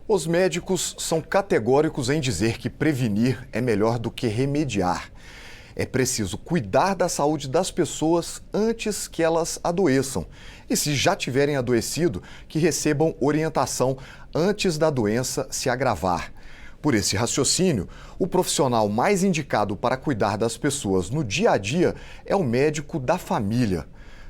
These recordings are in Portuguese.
Os médicos são categóricos em dizer que prevenir é melhor do que remediar. É preciso cuidar da saúde das pessoas antes que elas adoeçam. E se já tiverem adoecido, que recebam orientação antes da doença se agravar. Por esse raciocínio, o profissional mais indicado para cuidar das pessoas no dia a dia é o médico da família.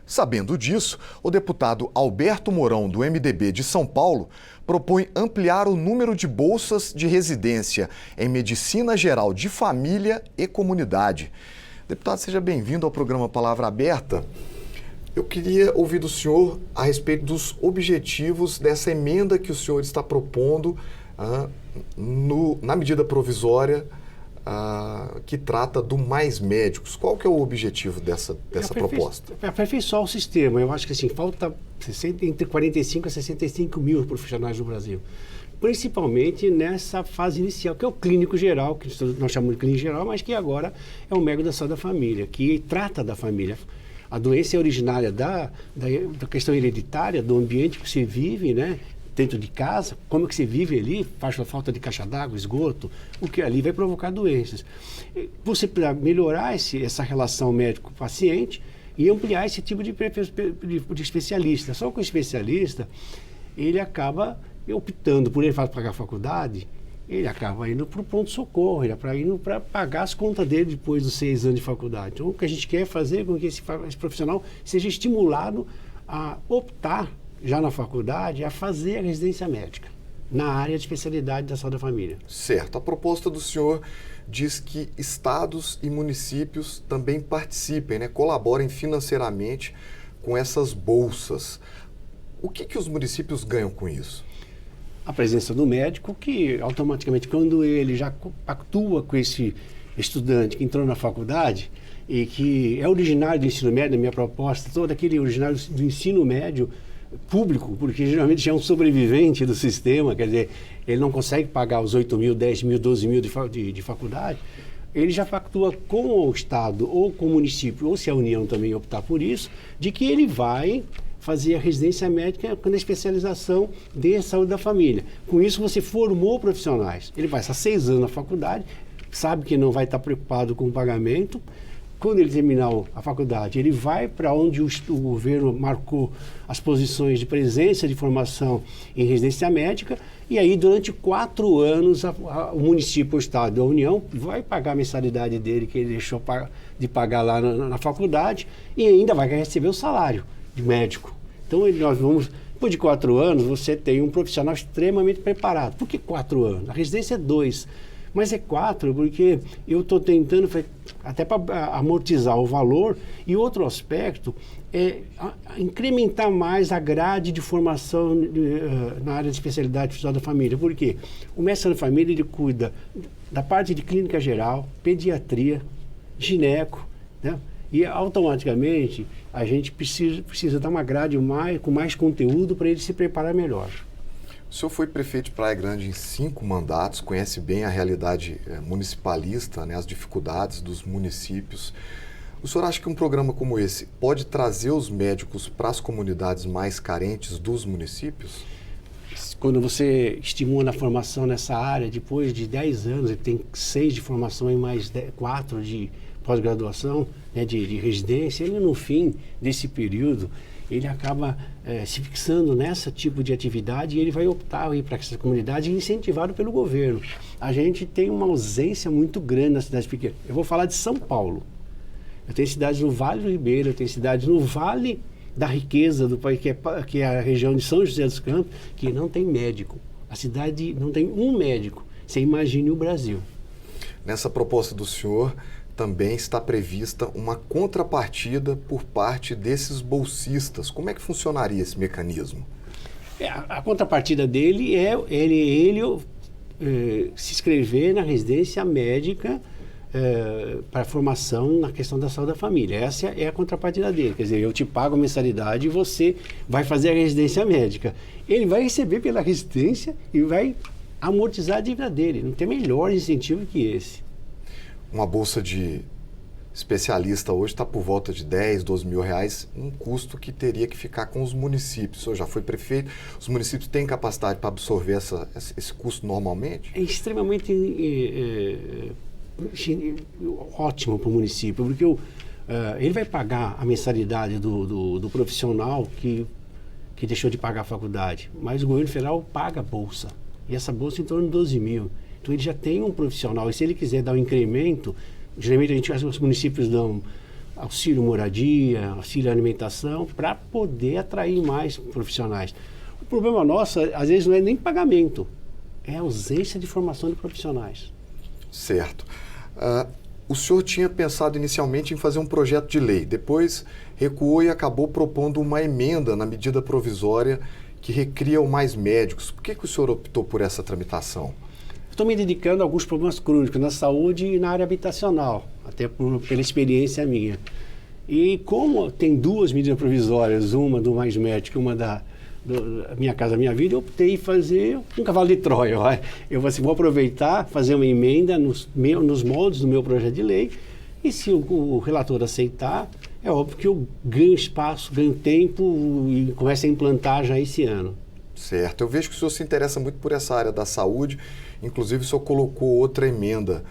Sabendo disso, o deputado Alberto Mourão, do MDB de São Paulo, propõe ampliar o número de bolsas de residência em Medicina Geral de Família e Comunidade. Deputado, seja bem-vindo ao programa Palavra Aberta. Eu queria ouvir do senhor a respeito dos objetivos dessa emenda que o senhor está propondo na medida provisória que trata do Mais Médicos. Qual que é o objetivo dessa proposta? É aperfeiçoar o sistema. Eu acho que assim, falta entre 45 a 65 mil profissionais no Brasil. Principalmente nessa fase inicial, que é o clínico geral, que nós chamamos de clínico geral, mas que agora é o médico da saúde da família, que trata da família. A doença é originária da questão hereditária, do ambiente que você vive, né? Dentro de casa, como é que você vive ali, faz falta de caixa d'água, esgoto, o que ali vai provocar doenças. Você precisa melhorar essa relação médico-paciente e ampliar esse tipo de especialista. Só que o especialista, ele acaba optando por ele pagar a faculdade, ele acaba indo para o pronto-socorro, ele acaba indo para pagar as contas dele depois dos 6 anos de faculdade. Então, o que a gente quer fazer é com que esse profissional seja estimulado a optar já na faculdade, a fazer a residência médica na área de especialidade da saúde da família. Certo. A proposta do senhor diz que estados e municípios também participem, né, colaborem financeiramente com essas bolsas. O que os municípios ganham com isso? A presença do médico, que automaticamente, quando ele já atua com esse estudante que entrou na faculdade e que é originário do ensino médio, a minha proposta, todo aquele originário do ensino médio público, porque geralmente já é um sobrevivente do sistema, quer dizer, ele não consegue pagar os 8 mil, 10 mil, 12 mil de faculdade, ele já factua com o Estado ou com o município, ou se a União também optar por isso, de que ele vai fazer a residência médica na especialização de saúde da família. Com isso, você formou profissionais. Ele vai estar 6 anos na faculdade, sabe que não vai estar preocupado com o pagamento. Quando ele terminar a faculdade, ele vai para onde o governo marcou as posições de presença de formação em residência médica, e aí durante 4 anos o município, o Estado e a União vai pagar a mensalidade dele que ele deixou de pagar lá na faculdade, e ainda vai receber o salário de médico. Então nós vamos, depois de 4 anos, você tem um profissional extremamente preparado. Por que 4 anos? A residência é 2. Mas é 4 porque eu estou tentando, até para amortizar o valor, e outro aspecto é incrementar mais a grade de formação na área de especialidade de saúde da família. Por quê? O médico da família, ele cuida da parte de clínica geral, pediatria, gineco, né? E automaticamente a gente precisa dar uma grade com mais conteúdo para ele se preparar melhor. O senhor foi prefeito de Praia Grande em 5 mandatos, conhece bem a realidade municipalista, né, as dificuldades dos municípios. O senhor acha que um programa como esse pode trazer os médicos para as comunidades mais carentes dos municípios? Quando você estimula a formação nessa área, depois de 10 anos, ele tem 6 de formação e mais 4 de pós-graduação, né, de residência, ele no fim desse período, ele acaba se fixando nesse tipo de atividade e ele vai optar ir para essa comunidade incentivado pelo governo. A gente tem uma ausência muito grande nas cidades pequenas. Eu vou falar de São Paulo. Eu tenho cidades no Vale do Ribeira, eu tenho cidades no Vale da Riqueza do país, que é a região de São José dos Campos, que não tem médico. A cidade não tem um médico. Você imagine o Brasil. Nessa proposta do senhor, também está prevista uma contrapartida por parte desses bolsistas. Como é que funcionaria esse mecanismo? A contrapartida dele é ele se inscrever na residência médica para formação na questão da saúde da família. Essa é a contrapartida dele. Quer dizer, eu te pago a mensalidade e você vai fazer a residência médica. Ele vai receber pela residência e vai amortizar a dívida dele. Não tem melhor incentivo que esse. Uma bolsa de especialista hoje está por volta de 10, 12 mil reais, um custo que teria que ficar com os municípios. O senhor já foi prefeito, os municípios têm capacidade para absorver esse custo normalmente? É extremamente ótimo para o município, porque ele vai pagar a mensalidade do profissional que deixou de pagar a faculdade, mas o governo federal paga a bolsa, e essa bolsa é em torno de 12 mil. Então ele já tem um profissional, e se ele quiser dar um incremento, geralmente os municípios dão auxílio moradia, auxílio alimentação, para poder atrair mais profissionais. O problema nosso, às vezes, não é nem pagamento, é a ausência de formação de profissionais. Certo. O senhor tinha pensado inicialmente em fazer um projeto de lei, depois recuou e acabou propondo uma emenda na medida provisória que recria o Mais Médicos. Por que o senhor optou por essa tramitação? Estou me dedicando a alguns problemas crônicos na saúde e na área habitacional, até pela experiência minha. E como tem duas medidas provisórias, uma do Mais Médico e uma da Minha Casa Minha Vida, eu optei em fazer um cavalo de Troia. Eu vou aproveitar, fazer uma emenda nos moldes do meu projeto de lei, e se o relator aceitar, é óbvio que eu ganho espaço, ganho tempo e começo a implantar já esse ano. Certo. Eu vejo que o senhor se interessa muito por essa área da saúde. Inclusive, o senhor colocou outra emenda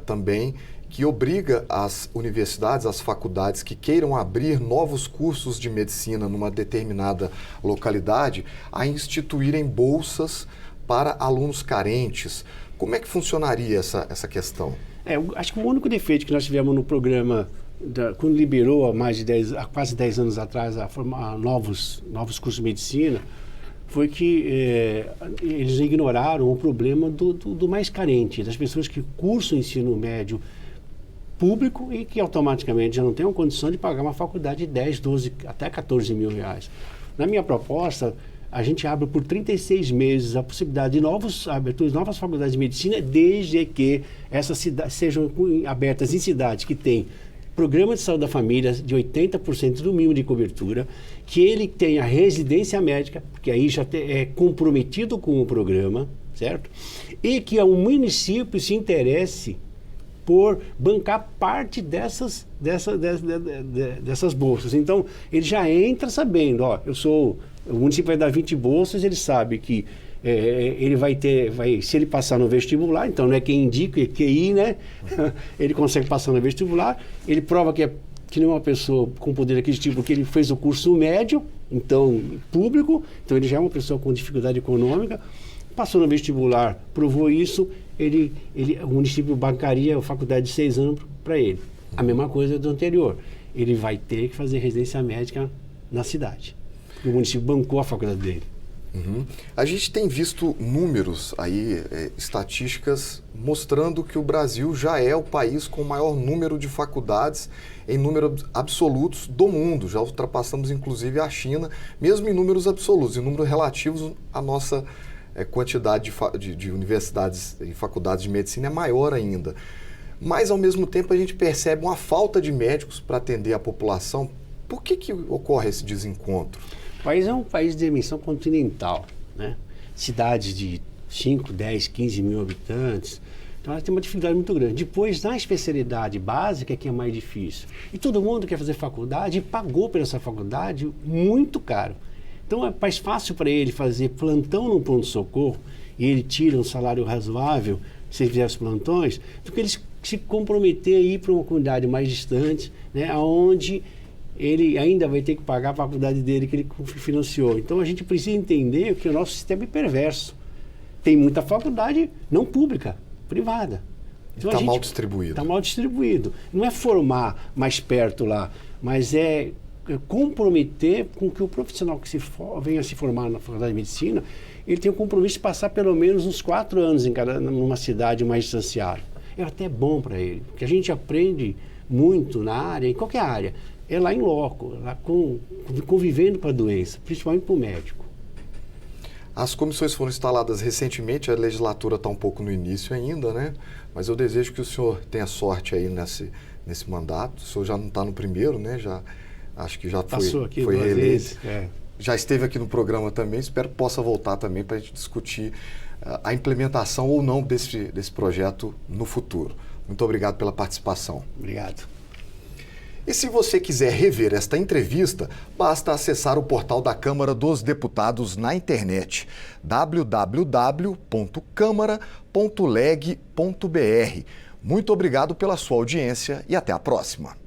também, que obriga as universidades, as faculdades que queiram abrir novos cursos de medicina numa determinada localidade, a instituírem bolsas para alunos carentes. Como é que funcionaria essa questão? Eu acho que o único defeito que nós tivemos no programa, quando liberou há quase 10 anos atrás novos cursos de medicina, foi que eles ignoraram o problema do mais carente, das pessoas que cursam o ensino médio público e que automaticamente já não têm condição de pagar uma faculdade de 10, 12, até 14 mil reais. Na minha proposta, a gente abre por 36 meses a possibilidade de aberturas de novas faculdades de medicina, desde que essas sejam abertas em cidades que têm programa de saúde da família de 80% do mínimo de cobertura, que ele tenha residência médica, porque aí já é comprometido com o programa, certo? E que o município se interesse por bancar parte dessas bolsas. Então, ele já entra sabendo, o município vai dar 20 bolsas, ele sabe que ele se ele passar no vestibular, então não é quem indica, é QI, né? Ele consegue passar no vestibular, ele prova que não é uma pessoa com poder aquisitivo, porque ele fez o curso médio, então público, então ele já é uma pessoa com dificuldade econômica, passou no vestibular, provou isso, o município bancaria a faculdade de 6 anos para ele. A mesma coisa do anterior. Ele vai ter que fazer residência médica na cidade. E o município bancou a faculdade dele. Uhum. A gente tem visto números aí, estatísticas, mostrando que o Brasil já é o país com o maior número de faculdades em números absolutos do mundo. Já ultrapassamos, inclusive, a China, mesmo em números absolutos, em números relativos à nossa quantidade de universidades e faculdades de medicina é maior ainda. Mas, ao mesmo tempo, a gente percebe uma falta de médicos para atender a população. Por que ocorre esse desencontro? O país é um país de dimensão continental, né? Cidades de 5, 10, 15 mil habitantes. Então, ela tem uma dificuldade muito grande. Depois, na especialidade básica, que é mais difícil. E todo mundo quer fazer faculdade e pagou por essa faculdade muito caro. Então, é mais fácil para ele fazer plantão no pronto-socorro e ele tira um salário razoável, se ele fizer os plantões, do que ele se comprometer a ir para uma comunidade mais distante, né, onde ele ainda vai ter que pagar a faculdade dele que ele financiou. Então, a gente precisa entender que o nosso sistema é perverso. Tem muita faculdade não pública, privada. Então, está mal distribuído. Está mal distribuído. Não é formar mais perto lá, mas é comprometer com que o profissional que venha se formar na faculdade de medicina, ele tem o compromisso de passar pelo menos uns 4 anos numa cidade mais distanciada. É até bom para ele, porque a gente aprende muito na área, em qualquer área, é lá em loco, lá convivendo com a doença, principalmente para o médico. As comissões foram instaladas recentemente, a legislatura está um pouco no início ainda, né? Mas eu desejo que o senhor tenha sorte aí nesse mandato. O senhor já não está no primeiro, né? Acho que já foi reeleito. Já esteve aqui no programa também, espero que possa voltar também para a gente discutir a implementação ou não desse projeto no futuro. Muito obrigado pela participação. Obrigado. E se você quiser rever esta entrevista, basta acessar o portal da Câmara dos Deputados na internet, www.câmara.leg.br. Muito obrigado pela sua audiência e até a próxima.